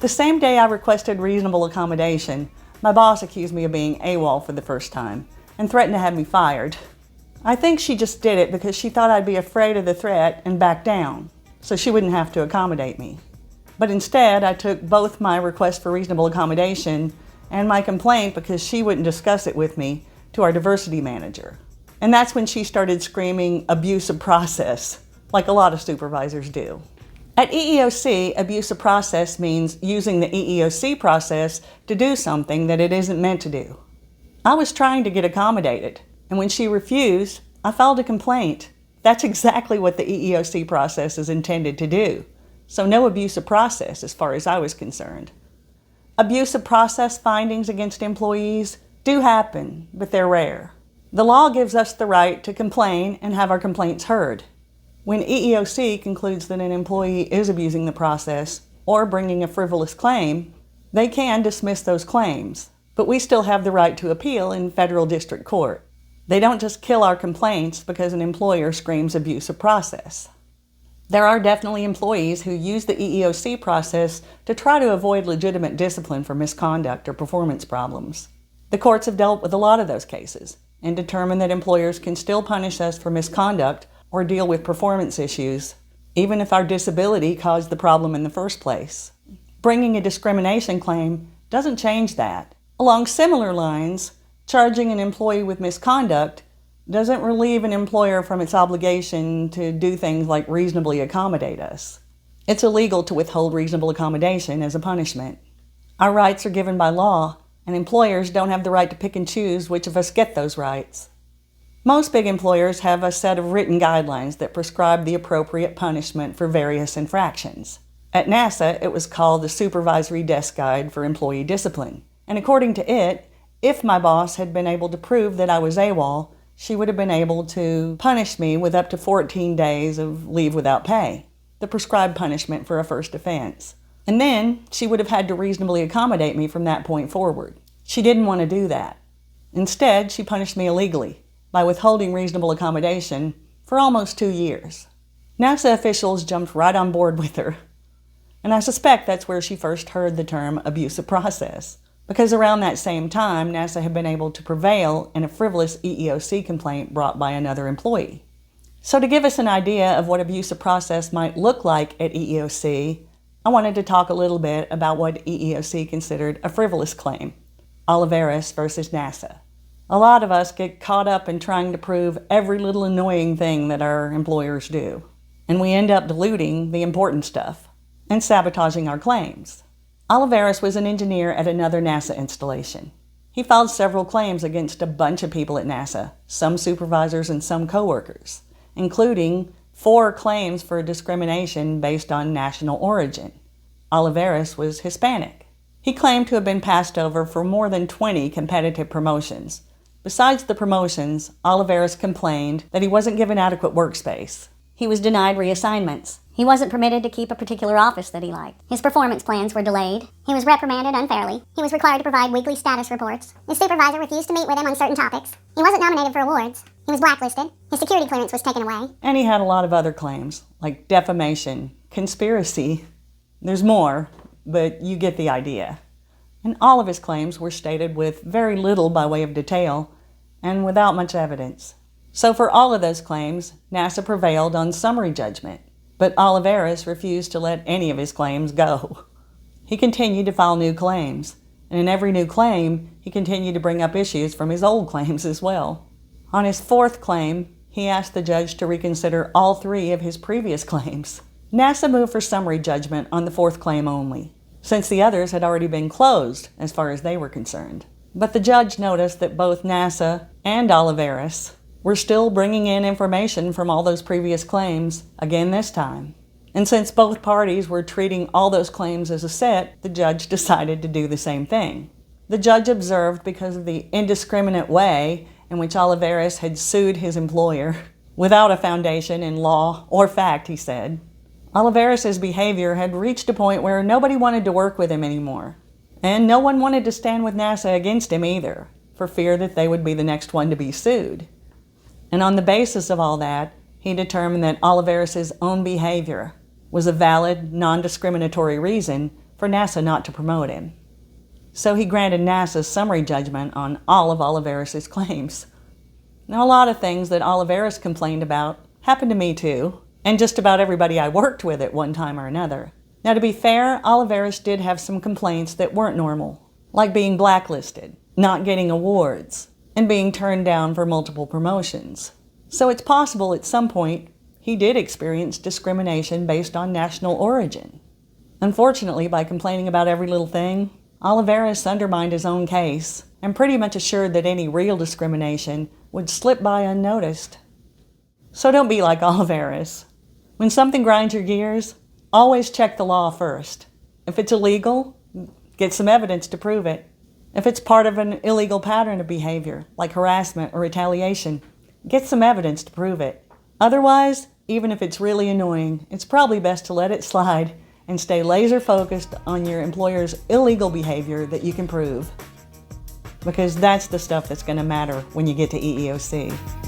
The same day I requested reasonable accommodation, my boss accused me of being AWOL for the first time and threatened to have me fired. I think she just did it because she thought I'd be afraid of the threat and back down, so she wouldn't have to accommodate me. But instead, I took both my request for reasonable accommodation and my complaint, because she wouldn't discuss it with me, to our diversity manager. And that's when she started screaming abuse of process, like a lot of supervisors do. At EEOC, abuse of process means using the EEOC process to do something that it isn't meant to do. I was trying to get accommodated, and when she refused, I filed a complaint. That's exactly what the EEOC process is intended to do. So no abuse of process as far as I was concerned. Abuse of process findings against employees do happen, but they're rare. The law gives us the right to complain and have our complaints heard. When EEOC concludes that an employee is abusing the process or bringing a frivolous claim, they can dismiss those claims, but we still have the right to appeal in federal district court. They don't just kill our complaints because an employer screams abuse of process. There are definitely employees who use the EEOC process to try to avoid legitimate discipline for misconduct or performance problems. The courts have dealt with a lot of those cases and determined that employers can still punish us for misconduct or deal with performance issues, even if our disability caused the problem in the first place. Bringing a discrimination claim doesn't change that. Along similar lines, charging an employee with misconduct doesn't relieve an employer from its obligation to do things like reasonably accommodate us. It's illegal to withhold reasonable accommodation as a punishment. Our rights are given by law, and employers don't have the right to pick and choose which of us get those rights. Most big employers have a set of written guidelines that prescribe the appropriate punishment for various infractions. At NASA, it was called the Supervisory Desk Guide for Employee Discipline. And according to it, if my boss had been able to prove that I was AWOL, she would have been able to punish me with up to 14 days of leave without pay, the prescribed punishment for a first offense. And then she would have had to reasonably accommodate me from that point forward. She didn't want to do that. Instead, she punished me illegally by withholding reasonable accommodation for almost 2 years. NASA officials jumped right on board with her. And I suspect that's where she first heard the term abuse of process, because around that same time, NASA had been able to prevail in a frivolous EEOC complaint brought by another employee. So to give us an idea of what abuse of process might look like at EEOC, I wanted to talk a little bit about what EEOC considered a frivolous claim, Oliveris versus NASA. A lot of us get caught up in trying to prove every little annoying thing that our employers do, and we end up diluting the important stuff and sabotaging our claims. Oliveris was an engineer at another NASA installation. He filed several claims against a bunch of people at NASA, some supervisors and some coworkers, including 4 claims for discrimination based on national origin. Oliveris was Hispanic. He claimed to have been passed over for more than 20 competitive promotions. Besides the promotions, Oliveris complained that he wasn't given adequate workspace. He was denied reassignments. He wasn't permitted to keep a particular office that he liked. His performance plans were delayed. He was reprimanded unfairly. He was required to provide weekly status reports. His supervisor refused to meet with him on certain topics. He wasn't nominated for awards. He was blacklisted. His security clearance was taken away. And he had a lot of other claims, like defamation, conspiracy. There's more, but you get the idea. And all of his claims were stated with very little by way of detail and without much evidence. So for all of those claims, NASA prevailed on summary judgment, but Oliveris refused to let any of his claims go. He continued to file new claims, and in every new claim, he continued to bring up issues from his old claims as well. On his 4th claim, he asked the judge to reconsider all 3 of his previous claims. NASA moved for summary judgment on the 4th claim only, since the others had already been closed as far as they were concerned. But the judge noticed that both NASA and Oliveris were still bringing in information from all those previous claims again this time. And since both parties were treating all those claims as a set, the judge decided to do the same thing. The judge observed, because of the indiscriminate way in which Oliveris had sued his employer, without a foundation in law or fact, he said, Oliveris' behavior had reached a point where nobody wanted to work with him anymore. And no one wanted to stand with NASA against him either, for fear that they would be the next one to be sued. And on the basis of all that, he determined that Oliveris' own behavior was a valid, non-discriminatory reason for NASA not to promote him. So he granted NASA's summary judgment on all of Oliveris' claims. Now, a lot of things that Oliveris complained about happened to me too, and just about everybody I worked with at one time or another. Now, to be fair, Oliveris did have some complaints that weren't normal, like being blacklisted, not getting awards, and being turned down for multiple promotions. So it's possible at some point he did experience discrimination based on national origin. Unfortunately, by complaining about every little thing, Oliveris undermined his own case and pretty much assured that any real discrimination would slip by unnoticed. So don't be like Oliveris. When something grinds your gears, always check the law first. If it's illegal, get some evidence to prove it. If it's part of an illegal pattern of behavior, like harassment or retaliation, get some evidence to prove it. Otherwise, even if it's really annoying, it's probably best to let it slide and stay laser focused on your employer's illegal behavior that you can prove. Because that's the stuff that's going to matter when you get to EEOC.